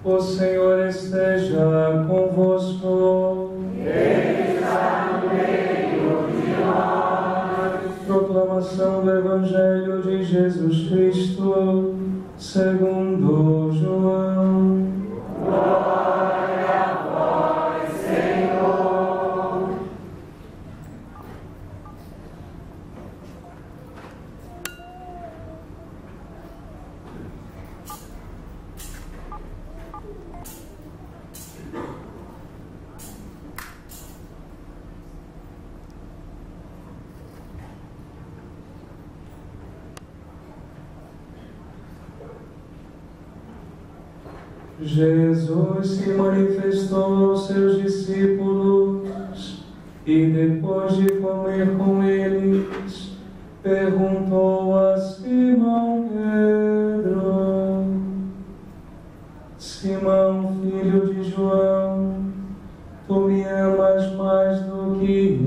O Senhor esteja convosco. Ele está no meio de nós. Proclamação do Evangelho de Jesus Cristo, segundo João. Glória a vós, Senhor. Jesus se manifestou aos seus discípulos e, depois de comer com eles, perguntou a Simão Pedro: Simão, filho de João, tu me amas mais do que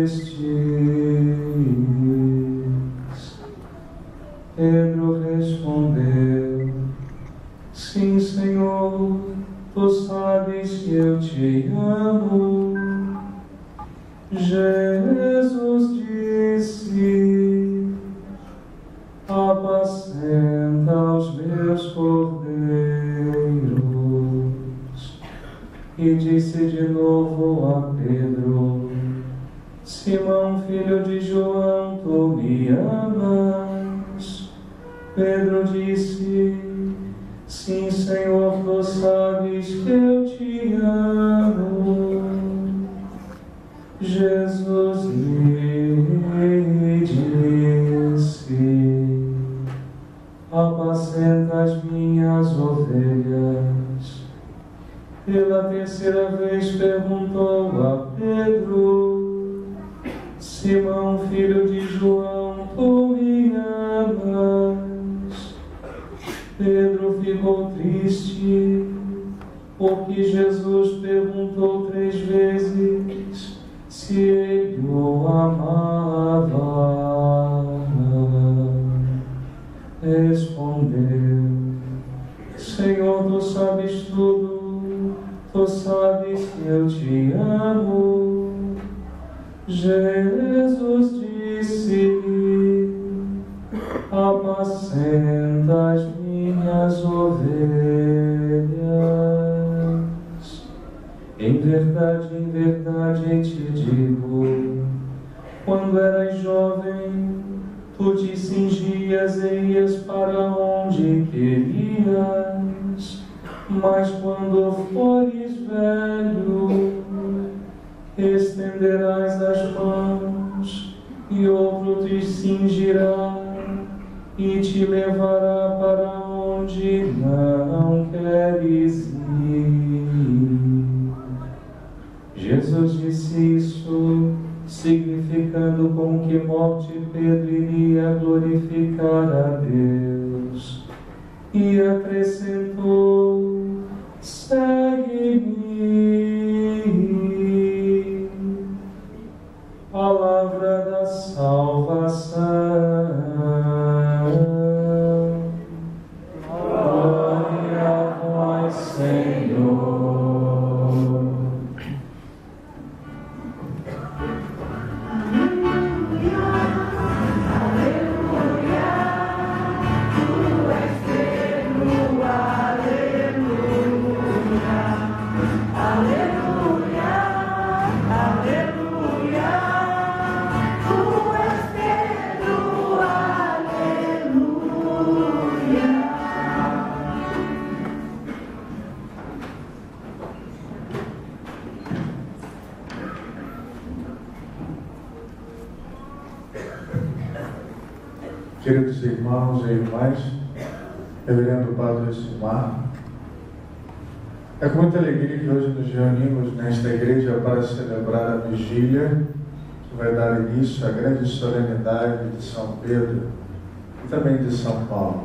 estes? Pedro respondeu: Sim, Senhor, tu sabes que eu te amo. Jesus disse: apacenta os meus cordeiros. E disse de novo a Pedro: Simão, filho de João, tu me amas? Pedro disse: Sim, Senhor, tu sabes que eu te amo. Jesus lhe disse: apacenta as minhas ovelhas. Pela terceira vez perguntou a Pedro: Simão, filho de João, tu me amas? Pedro ficou triste, porque Jesus perguntou 3 vezes se ele o amava. Respondeu: Senhor, tu sabes tudo, tu sabes que eu te amo. Jesus disse-lhe: apacenta as minhas ovelhas. Em verdade te digo, quando eras jovem, tu te cingias e ias para onde querias, mas quando fores velho, estenderás as mãos e outro te cingirá e te levará para onde não queres ir. Jesus disse isso, significando com que morte Pedro iria glorificar a Deus. E acrescentou: segue-me. Palavra da salvação. Glória a vós, Senhor. Queridos irmãos e irmãs, Reverendo Padre Silmar, é com muita alegria que hoje nos reunimos nesta igreja para celebrar a vigília que vai dar início à grande solenidade de São Pedro e também de São Paulo.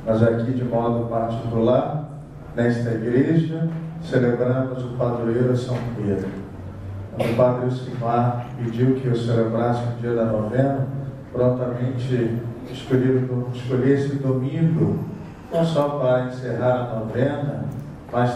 Mas aqui, de modo particular, nesta igreja, celebramos o padroeiro São Pedro. Quando o Padre Silmar pediu que eu celebrasse o dia da novena, prontamente escolhi esse domingo não só para encerrar a novena, mas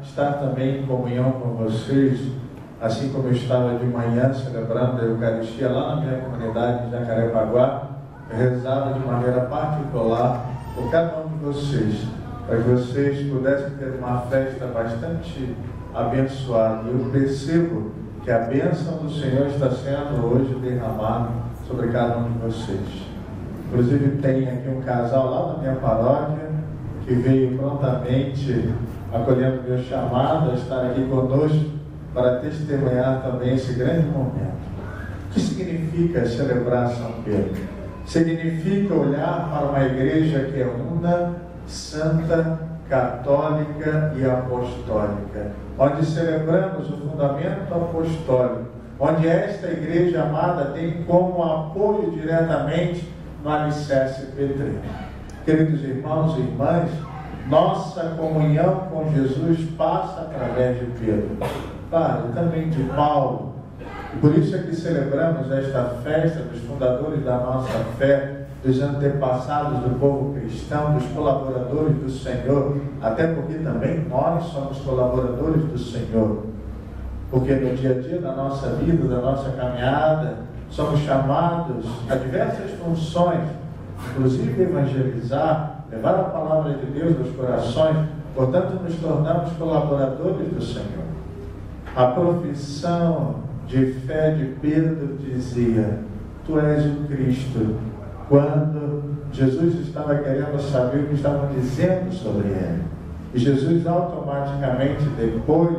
estar também em comunhão com vocês, assim como eu estava de manhã celebrando a Eucaristia lá na minha comunidade de Jacarepaguá. Eu rezava de maneira particular por cada um de vocês, para que vocês pudessem ter uma festa bastante abençoada. Eu percebo que a bênção do Senhor está sendo hoje derramada sobre cada um de vocês. Inclusive tem aqui um casal lá na minha paróquia que veio prontamente acolhendo meu chamado a estar aqui conosco para testemunhar também esse grande momento. O que significa celebrar São Pedro? Significa olhar para uma igreja que é una, santa, católica e apostólica, onde celebramos o fundamento apostólico, onde esta igreja amada tem como apoio diretamente no alicerce pedreiro. Queridos irmãos e irmãs, nossa comunhão com Jesus passa através de Pedro, claro, e também de Paulo. E por isso é que celebramos esta festa dos fundadores da nossa fé, dos antepassados do povo cristão, dos colaboradores do Senhor, até porque também nós somos colaboradores do Senhor. Porque no dia a dia da nossa vida, da nossa caminhada, somos chamados a diversas funções, inclusive evangelizar, levar a palavra de Deus aos corações, portanto nos tornamos colaboradores do Senhor. A profissão de fé de Pedro dizia: Tu és o Cristo, quando Jesus estava querendo saber o que estavam dizendo sobre ele. E Jesus automaticamente, depois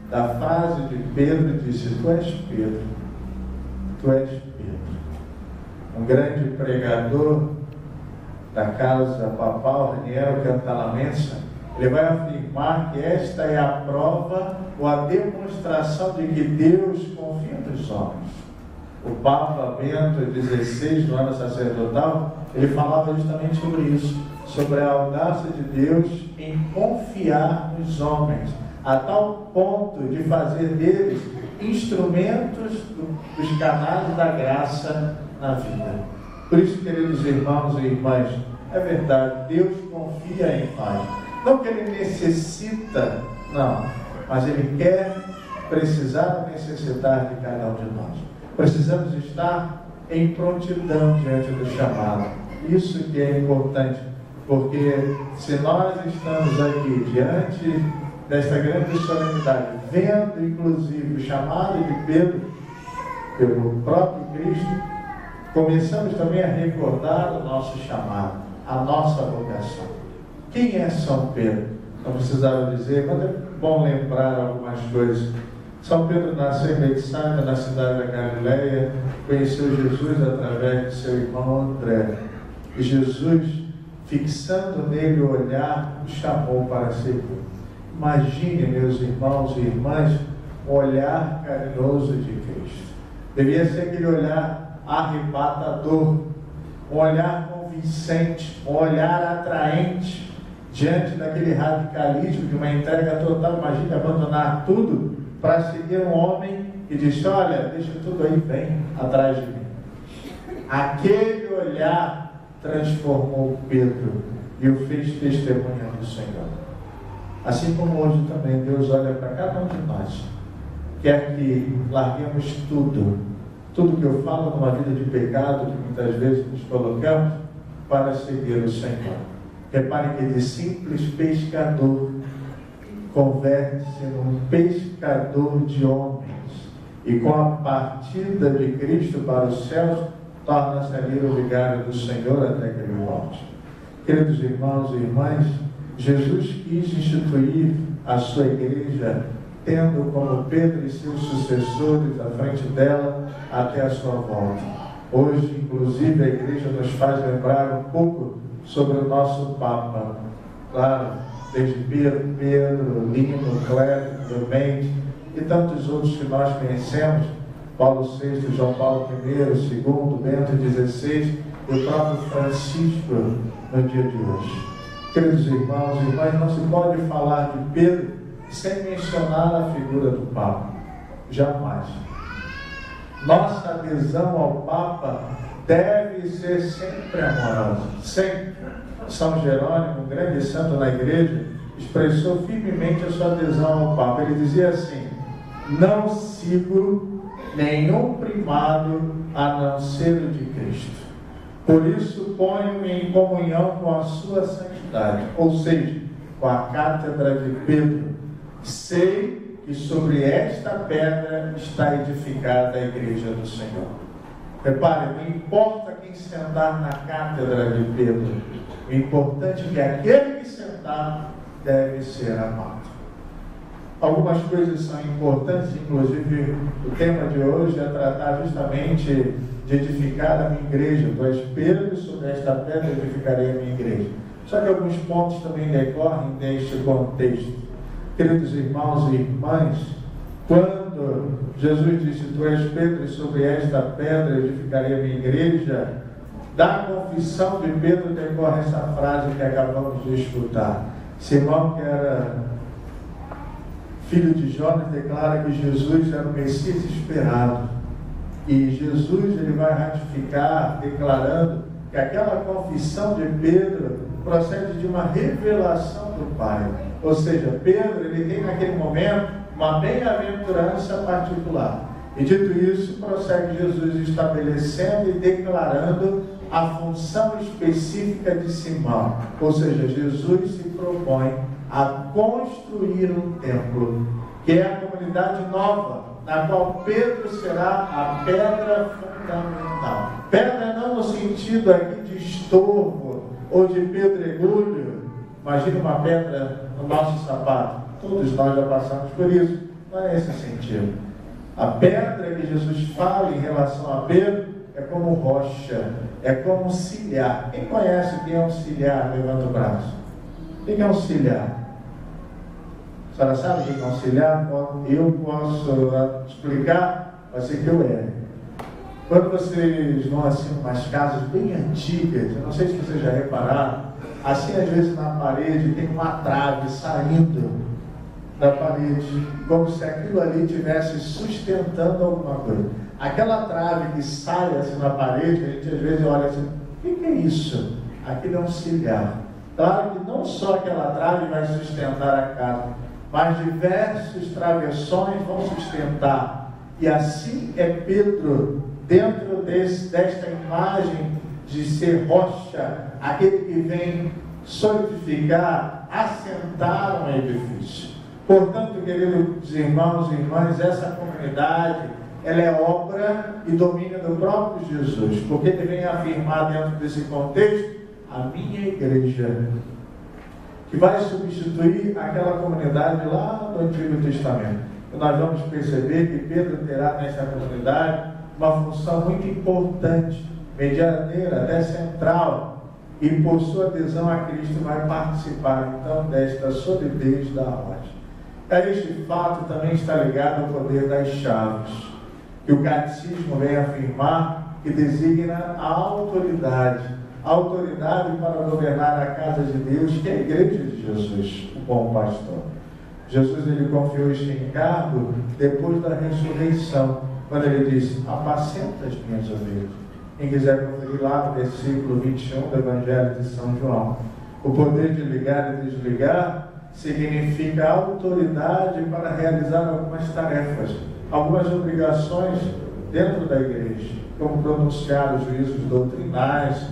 da frase de Pedro, disse: Tu és Pedro, tu és Pedro. Um grande pregador da casa papal, Raniero Cantalamensa, ele vai afirmar que esta é a prova ou a demonstração de que Deus confia nos homens. O Papa Bento XVI, no ano sacerdotal, ele falava justamente sobre isso, sobre a audácia de Deus em confiar nos homens, a tal ponto de fazer deles instrumentos dos canais da graça na vida. Por isso, queridos irmãos e irmãs, é verdade, Deus confia em nós. Não que Ele necessita, não, mas Ele quer precisar ou necessitar de cada um de nós. Precisamos estar em prontidão diante do chamado. Isso que é importante, porque se nós estamos aqui diante desta grande solenidade, vendo inclusive o chamado de Pedro pelo próprio Cristo, começamos também a recordar o nosso chamado, a nossa vocação. Quem é São Pedro? Não precisava dizer, mas é bom lembrar algumas coisas. São Pedro nasceu em Betsaida, na cidade da Galileia, conheceu Jesus através de seu irmão André. E Jesus, fixando nele o olhar, o chamou para seguir. Imagine, meus irmãos e irmãs, o olhar carinhoso de Cristo. Devia ser aquele olhar arrebatador, um olhar convincente, um olhar atraente, diante daquele radicalismo de uma entrega total. Imagine abandonar tudo para seguir um homem que disse: olha, deixa tudo aí, vem atrás de mim. Aquele olhar transformou Pedro e o fez testemunha do Senhor. Assim como hoje também Deus olha para cada um de nós, quer que larguemos tudo que eu falo numa vida de pecado que muitas vezes nos colocamos, para seguir o Senhor. Repare que de simples pescador converte-se num pescador de homens, e com a partida de Cristo para os céus, torna-se ali o vigário do Senhor até que ele volte. Queridos irmãos e irmãs, Jesus quis instituir a sua igreja, tendo como Pedro e seus sucessores à frente dela até a sua volta. Hoje, inclusive, a igreja nos faz lembrar um pouco sobre o nosso Papa. Claro, desde Pedro, Lino, Clério, Clemente e tantos outros que nós conhecemos, Paulo VI, João Paulo I, II, Bento XVI e o próprio Francisco no dia de hoje. Queridos irmãos e irmãs, não se pode falar de Pedro sem mencionar a figura do Papa. Jamais. Nossa adesão ao Papa deve ser sempre amorosa. Sempre. São Jerônimo, um grande santo na igreja, expressou firmemente a sua adesão ao Papa. Ele dizia assim: não sigo nenhum primado a não ser o de Cristo. Por isso ponho-me em comunhão com a sua santidade, ou seja, com a cátedra de Pedro. Sei que sobre esta pedra está edificada a igreja do Senhor. Repare, não importa quem sentar na cátedra de Pedro, o importante é que aquele que sentar deve ser amado. Algumas coisas são importantes, inclusive o tema de hoje é tratar justamente de edificar a minha igreja. Tu és Pedro, sobre esta pedra edificarei a minha igreja. Só que alguns pontos também decorrem deste contexto. Queridos irmãos e irmãs, quando Jesus disse: tu és Pedro e sobre esta pedra edificarei a minha igreja, da confissão de Pedro decorre essa frase que acabamos de escutar. Simão, que era filho de Jonas, declara que Jesus era o Messias esperado. E Jesus ele vai ratificar, declarando que aquela confissão de Pedro procede de uma revelação do Pai. Ou seja, Pedro ele tem naquele momento uma bem-aventurança particular. E dito isso, prossegue Jesus estabelecendo e declarando a função específica de Simão. Ou seja, Jesus se propõe a construir um templo, que é a comunidade nova, na qual Pedro será a pedra fundamental. Pedra não no sentido aqui de estorvo ou de pedregulho. Imagina uma pedra no nosso sapato. Todos nós já passamos por isso. Não é esse sentido. A pedra que Jesus fala em relação a Pedro é como rocha, é como um cilhar. Quem conhece o que é um cilhar? Levanta o braço. O que é um cilhar? A senhora sabe o que é um cilhar? Eu posso explicar, mas sei que eu erro. Quando vocês vão assim em umas casas bem antigas, eu não sei se vocês já repararam, assim às vezes na parede tem uma trave saindo da parede, como se aquilo ali estivesse sustentando alguma coisa. Aquela trave que sai assim na parede, a gente às vezes olha assim: o que é isso? Aquilo é um cilhar. Claro que não só aquela trave vai sustentar a casa, mas diversos travessões vão sustentar. E assim é Pedro, dentro desta imagem de ser rocha, aquele que vem solidificar, assentar um edifício. Portanto, queridos irmãos e irmãs, essa comunidade, ela é obra e domínio do próprio Jesus, porque ele vem afirmar dentro desse contexto a minha igreja, que vai substituir aquela comunidade lá do Antigo Testamento. E nós vamos perceber que Pedro terá nessa comunidade uma função muito importante, medianeira, até central, e por sua adesão a Cristo vai participar então desta solidez da rocha. Este fato também está ligado ao poder das chaves, que o catecismo vem afirmar que designa a autoridade para governar a casa de Deus, que é a igreja de Jesus, o bom pastor. Jesus ele confiou este encargo depois da ressurreição, quando ele disse: apacenta as minhas ovelhas. Quem quiser conferir lá no versículo 21 do Evangelho de São João, o poder de ligar e desligar significa autoridade para realizar algumas tarefas, algumas obrigações dentro da igreja, como pronunciar os juízos doutrinais,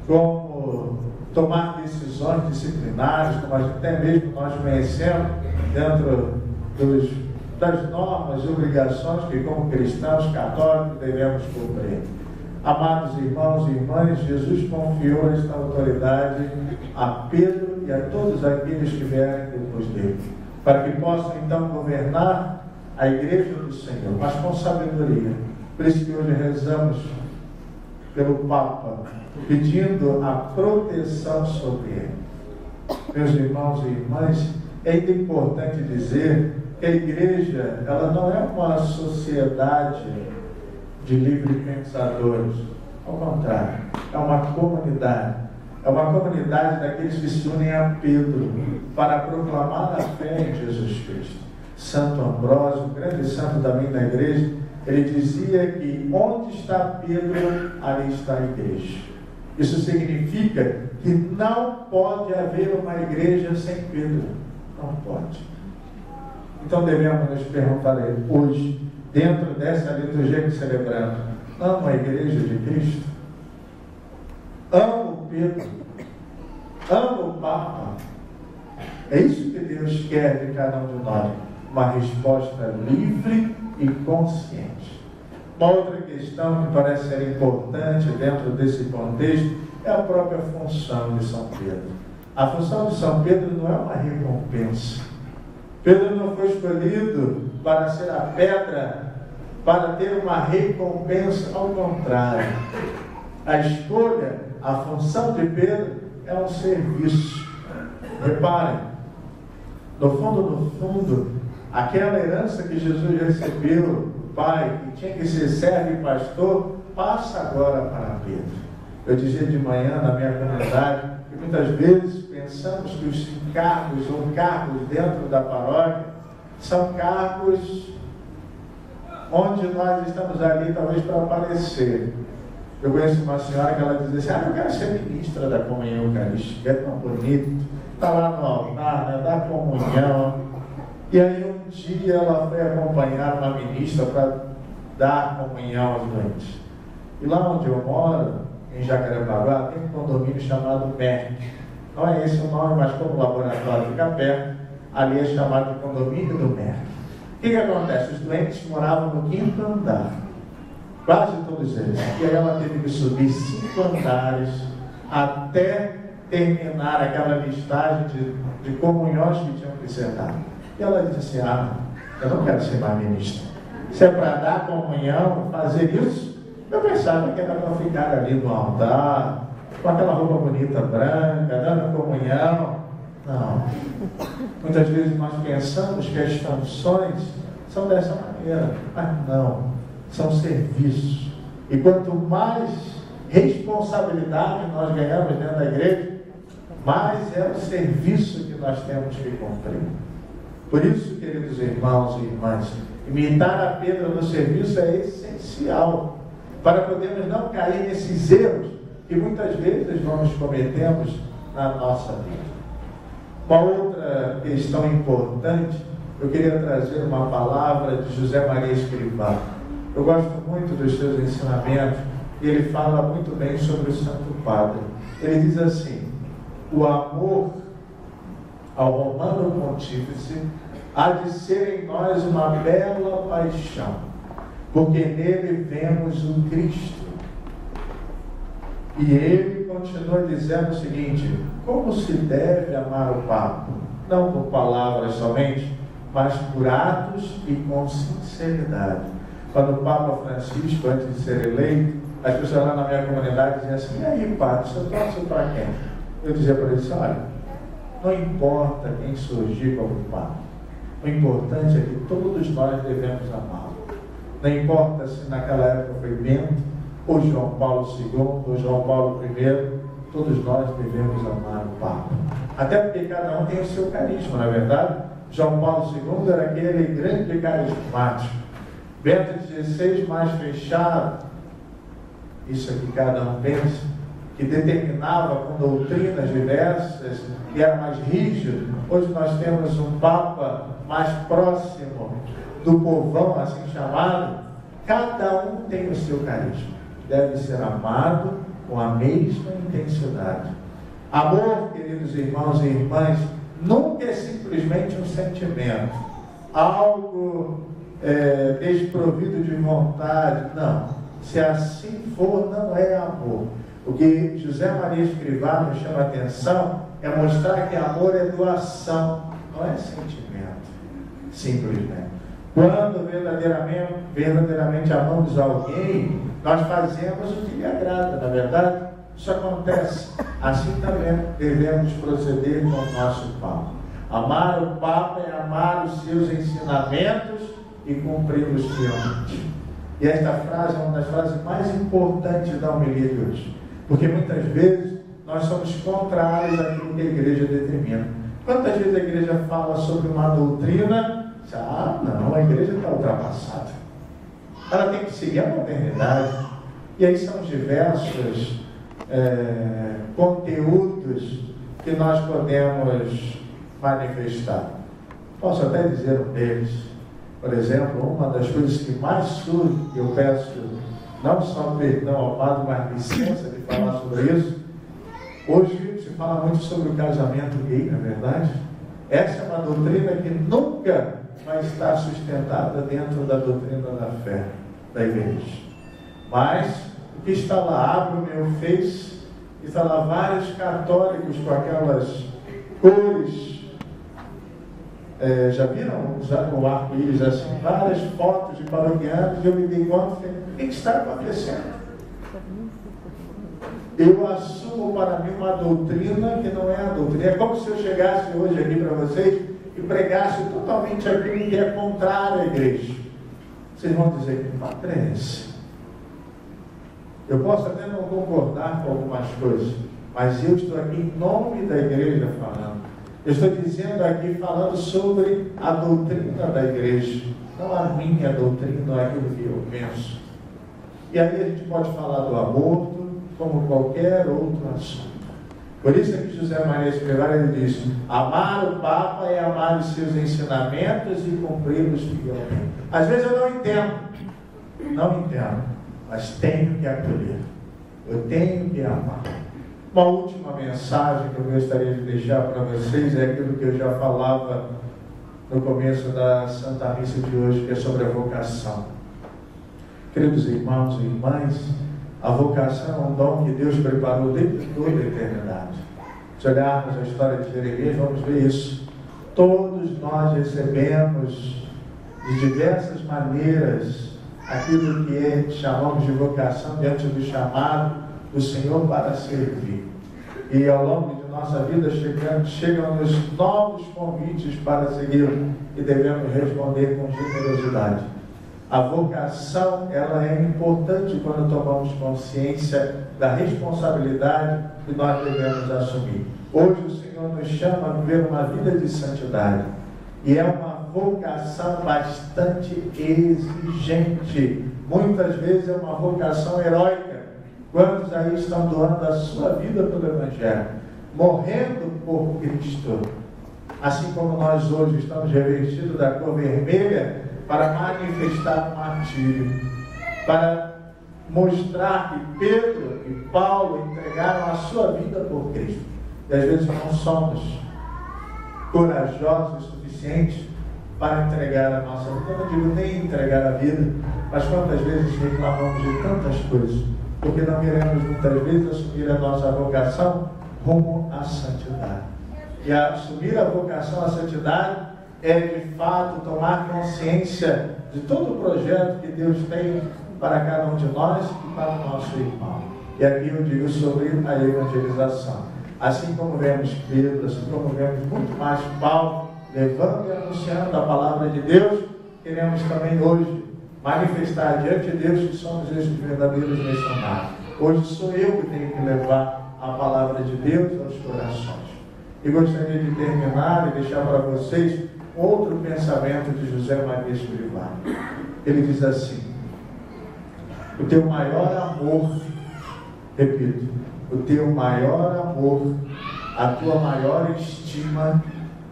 como tomar decisões disciplinares, como até mesmo nós conhecemos dentro das normas e obrigações que como cristãos católicos devemos cumprir. Amados irmãos e irmãs, Jesus confiou esta autoridade a Pedro e a todos aqueles que vierem depois dele, para que possam então governar a igreja do Senhor, mas com sabedoria. Por isso que hoje rezamos pelo Papa, pedindo a proteção sobre ele. Meus irmãos e irmãs, é ainda importante dizer que a igreja, ela não é uma sociedade de livres pensadores. Ao contrário, é uma comunidade. É uma comunidade daqueles que se unem a Pedro para proclamar a fé em Jesus Cristo. Santo Ambrósio, um grande santo também da igreja, ele dizia que onde está Pedro, ali está a igreja. Isso significa que não pode haver uma igreja sem Pedro. Não pode. Então devemos nos perguntar hoje, dentro dessa liturgia que celebramos, amo a igreja de Cristo? Amo Pedro? Amo o Papa? É isso que Deus quer de cada um de nós. Uma resposta livre e consciente. Uma outra questão que parece ser importante dentro desse contexto é a própria função de São Pedro. A função de São Pedro não é uma recompensa. Pedro não foi escolhido para ser a pedra, para ter uma recompensa, ao contrário. A escolha, a função de Pedro é um serviço. Reparem, no fundo, aquela herança que Jesus recebeu do Pai, que tinha que ser servo e pastor, passa agora para Pedro. Eu dizia de manhã na minha comunidade que muitas vezes pensamos que os encargos ou cargos dentro da paróquia são cargos onde nós estamos ali talvez para aparecer. Eu conheço uma senhora que ela dizia assim: eu quero ser ministra da comunhão eucarística, é tão bonito, está lá no altar, né, dá comunhão. E aí um dia ela foi acompanhar uma ministra para dar comunhão aos doentes. E lá onde eu moro, em Jacarepaguá, tem um condomínio chamado MERC. Não é esse o nome, mas como o laboratório fica perto, ali é chamado de condomínio do MERC. O que acontece? Os doentes moravam no 5º andar, quase todos eles. E aí ela teve que subir 5 andares até terminar aquela listagem de comunhões que tinham que ser dadas. E ela disse assim: eu não quero ser mais ministra. Se é para dar comunhão, fazer isso, eu pensava que era para ficar ali no altar, com aquela roupa bonita branca, dando comunhão. Não. Muitas vezes nós pensamos que as funções são dessa maneira, mas não. São serviços. E quanto mais responsabilidade nós ganhamos dentro da igreja, mais é o serviço que nós temos que cumprir. Por isso, queridos irmãos e irmãs, imitar a Pedro no serviço é essencial para podermos não cair nesses erros que muitas vezes nós cometemos na nossa vida. Uma outra questão importante, eu queria trazer uma palavra de José Maria Escrivá. Eu gosto muito dos seus ensinamentos e ele fala muito bem sobre o Santo Padre. Ele diz assim: o amor ao Romano Pontífice há de ser em nós uma bela paixão, porque nele vemos o Cristo. E ele continua dizendo o seguinte: como se deve amar o Papa? Não por palavras somente, mas por atos e com sinceridade. Quando o Papa Francisco, antes de ser eleito, as pessoas lá na minha comunidade diziam assim: e aí, Padre, você torce para quem? Eu dizia para eles: olha, não importa quem surgir como Papa, o importante é que todos nós devemos amá-lo. Não importa se naquela época foi Bento, ou João Paulo II, ou João Paulo I, todos nós devemos amar o Papa. Até porque cada um tem o seu carisma, não é verdade? João Paulo II era aquele grande carismático. Bento XVI mais fechado, isso é que cada um pensa, que determinava com doutrinas diversas, que era mais rígido. Hoje nós temos um Papa mais próximo do povão, assim chamado. Cada um tem o seu carisma, deve ser amado com a mesma intensidade. Amor, queridos irmãos e irmãs, nunca é simplesmente um sentimento, algo desprovido de vontade. Não, se assim for, não é amor. O que José Maria Escrivá nos chama a atenção é mostrar que amor é doação, não é sentimento, simplesmente. Quando verdadeiramente amamos alguém, nós fazemos o que lhe agrada, na verdade. Isso acontece. Assim também devemos proceder com o nosso Papa. Amar o Papa é amar os seus ensinamentos e cumpri-los fielmente. E esta frase é uma das frases mais importantes da homilia de hoje, porque muitas vezes nós somos contrários àquilo que a igreja determina. Quantas vezes a igreja fala sobre uma doutrina? Não, a igreja está ultrapassada, ela tem que seguir a modernidade. E aí são diversos conteúdos que nós podemos manifestar. Posso até dizer um deles. Por exemplo, uma das coisas que mais surge, eu peço não só perdão ao padre, mas licença de falar sobre isso. Hoje se fala muito sobre o casamento gay, não é verdade? Essa é uma doutrina que nunca vai estar sustentada dentro da doutrina da fé da igreja. Mas o que está lá, abre o meu Face, está lá vários católicos com aquelas cores. Já viram o arco-íris assim? Várias fotos de paroquianos, e eu me dei conta, o que está acontecendo? Eu assumo para mim uma doutrina que não é a doutrina. É como se eu chegasse hoje aqui para vocês e pregasse totalmente aquilo que é contrário à igreja. Vocês vão dizer que padre é esse? Eu posso até não concordar com algumas coisas, mas eu estou aqui em nome da igreja falando. Eu estou dizendo aqui, falando sobre a doutrina da igreja, não a minha doutrina, não é aquilo que eu penso. E aí a gente pode falar do aborto, como qualquer outro assunto. Por isso é que José Maria Escrivá ele disse: amar o Papa é amar os seus ensinamentos e cumpri-los fielmente. Às vezes eu não entendo, mas tenho que acolher, eu tenho que amar. Uma última mensagem que eu gostaria de deixar para vocês é aquilo que eu já falava no começo da Santa Missa de hoje, que é sobre a vocação. Queridos irmãos e irmãs, a vocação é um dom que Deus preparou desde toda a eternidade. Se olharmos a história de Jeremias, vamos ver isso. Todos nós recebemos de diversas maneiras aquilo que chamamos de vocação diante do chamado do Senhor para servir. E ao longo de nossa vida chegam-nos novos convites para segui-lo e devemos responder com generosidade. A vocação, ela é importante quando tomamos consciência da responsabilidade que nós devemos assumir. Hoje o Senhor nos chama a viver uma vida de santidade. E é uma vocação bastante exigente. Muitas vezes é uma vocação heróica. Quantos aí estão doando a sua vida pelo Evangelho, morrendo por Cristo? Assim como nós hoje estamos revestidos da cor vermelha para manifestar o martírio, para mostrar que Pedro e Paulo entregaram a sua vida por Cristo. E às vezes não somos corajosos o suficiente para entregar a nossa vida. Eu não digo nem entregar a vida, mas quantas vezes reclamamos de tantas coisas, porque não queremos muitas vezes assumir a nossa vocação rumo à santidade. E assumir a vocação à santidade é de fato tomar consciência de todo o projeto que Deus tem para cada um de nós e para o nosso irmão. E aqui eu digo sobre a evangelização. Assim como vemos Pedro, assim como vemos muito mais Paulo levando e anunciando a palavra de Deus, queremos também hoje manifestar diante de Deus que somos esses verdadeiros missionários. Hoje sou eu que tenho que levar a palavra de Deus aos corações. E gostaria de terminar e deixar para vocês outro pensamento de José Maria Escrivá. Ele diz assim: o teu maior amor, repito, o teu maior amor, a tua maior estima,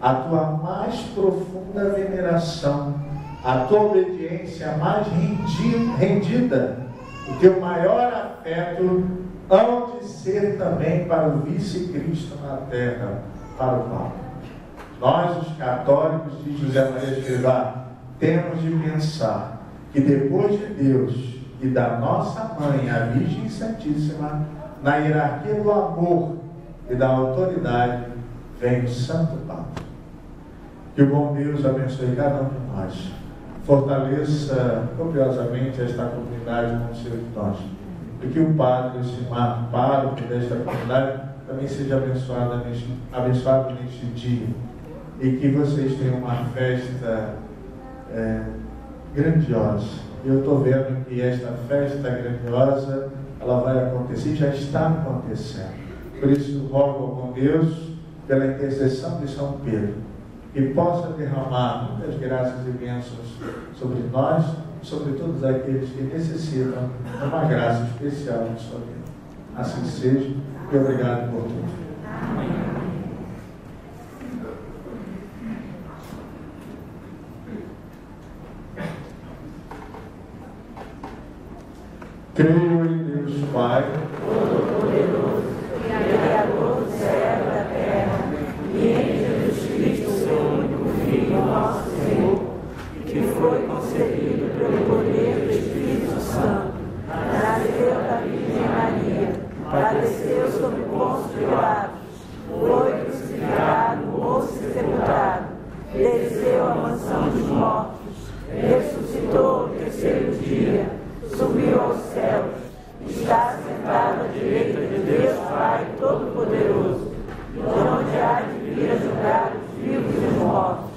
a tua mais profunda veneração, a tua obediência mais rendida, o teu maior afeto, hão de ser também para o vice-Cristo na terra, para o Papa. Nós, os católicos, diz José Maria Escrivá, temos de pensar que depois de Deus e da nossa mãe, a Virgem Santíssima, na hierarquia do amor e da autoridade, vem o Santo Papa. Que o bom Deus abençoe cada um de nós, fortaleça copiosamente esta comunidade com seus dons, e que o Padre, o Simar, pároco desta comunidade, também seja abençoado neste dia, e que vocês tenham uma festa grandiosa. Eu estou vendo que esta festa grandiosa, ela vai acontecer, já está acontecendo. Por isso, rogo com Deus, pela intercessão de São Pedro, que possa derramar muitas graças e bênçãos sobre nós, sobre todos aqueles que necessitam de uma graça especial na sua vida. Assim seja, e obrigado por tudo. Creio em Deus Pai, Todo-Poderoso, Criador do céu e da terra, e em Jesus Cristo, seu único Filho, nosso Senhor, que foi concebido pelo poder do Espírito Santo, nasceu da Virgem Maria, padeceu sob Pôncio Pilatos, foi crucificado, morto e sepultado, desceu à mansão dos mortos, ressuscitou no terceiro dia, subiu aos céus, está sentado à direita de Deus Pai Todo-Poderoso, de onde há de vir a julgar os vivos e os mortos.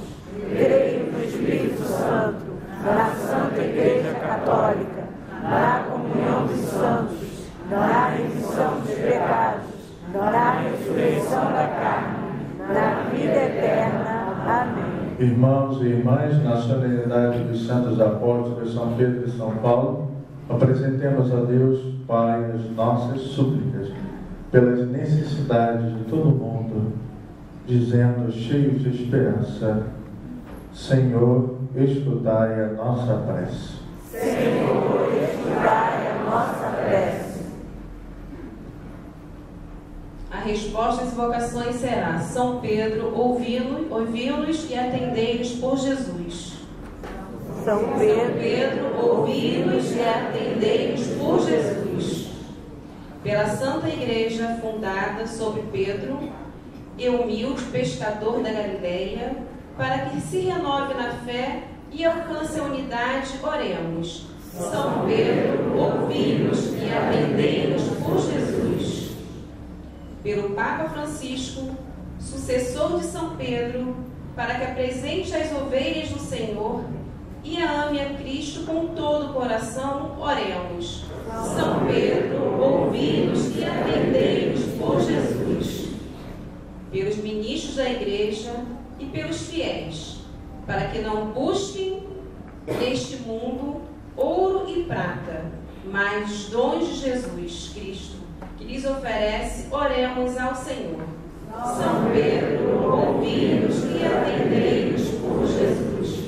Creio no Espírito Santo, na Santa Igreja Católica, na comunhão dos santos, na remissão dos pecados, na ressurreição da carne, na vida eterna. Amém. irmãos e irmãs, na solenidade dos santos apóstolos São Pedro e São Paulo, apresentemos a Deus, Pai, as nossas súplicas pelas necessidades de todo mundo, dizendo, cheios de esperança: Senhor, escutai a nossa prece. Senhor, escutai a nossa prece. A resposta às invocações será: São Pedro, ouvi-los e atendei-los por Jesus. São Pedro, ouvi-los e atendei-los por Jesus. Pela Santa Igreja fundada sobre Pedro, e humilde pescador da Galileia, para que se renove na fé e alcance a unidade, oremos. São Pedro, ouvi-los e atendei-los por Jesus. Pelo Papa Francisco, sucessor de São Pedro, para que apresente as ovelhas do Senhor e a ame a Cristo com todo o coração, oremos. São Pedro, ouvi-los e atendei-los por Jesus. Pelos ministros da Igreja e pelos fiéis, para que não busquem neste mundo ouro e prata, mas os dons de Jesus Cristo, que lhes oferece, oremos ao Senhor. São Pedro, ouvi-los e atendei-los por Jesus.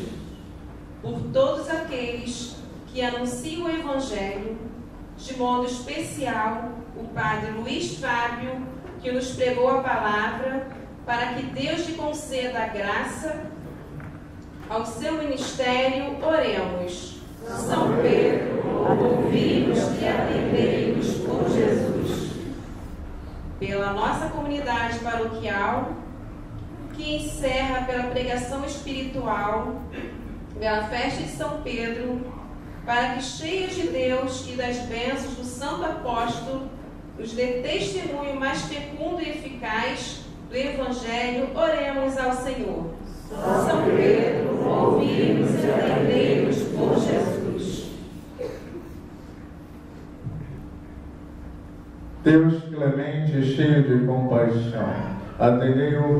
Por todos aqueles que anunciam o Evangelho, de modo especial, o Padre Luiz Fábio, que nos pregou a palavra, para que Deus lhe conceda a graça ao seu ministério, oremos. São Pedro, ouvi-los e atendei-los por Jesus. Pela nossa comunidade paroquial, que encerra pela pregação espiritual, pela festa de São Pedro, para que, cheios de Deus e das bênçãos do Santo Apóstolo, nos dê testemunho mais fecundo e eficaz do Evangelho, oremos ao Senhor. São Pedro, ouvi-los e atendei-los por Jesus. Deus clemente e cheio de compaixão, atendei o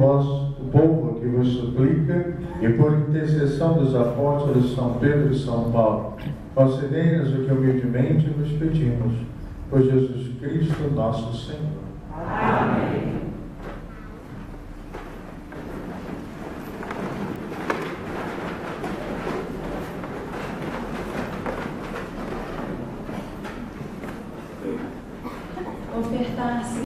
povo que vos suplica, e por intercessão dos apóstolos São Pedro e São Paulo, concedei-nos o que humildemente nos pedimos, por Jesus Cristo nosso Senhor. Amém. Ofertar-se